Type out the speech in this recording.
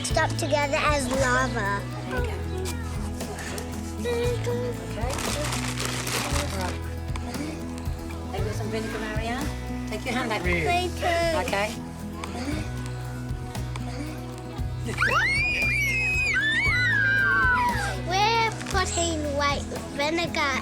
mixed up together as lava. There you go. Okay. Right. Take with some vinegar, Marianne. Take your hand out. Later. Okay. We're putting white vinegar.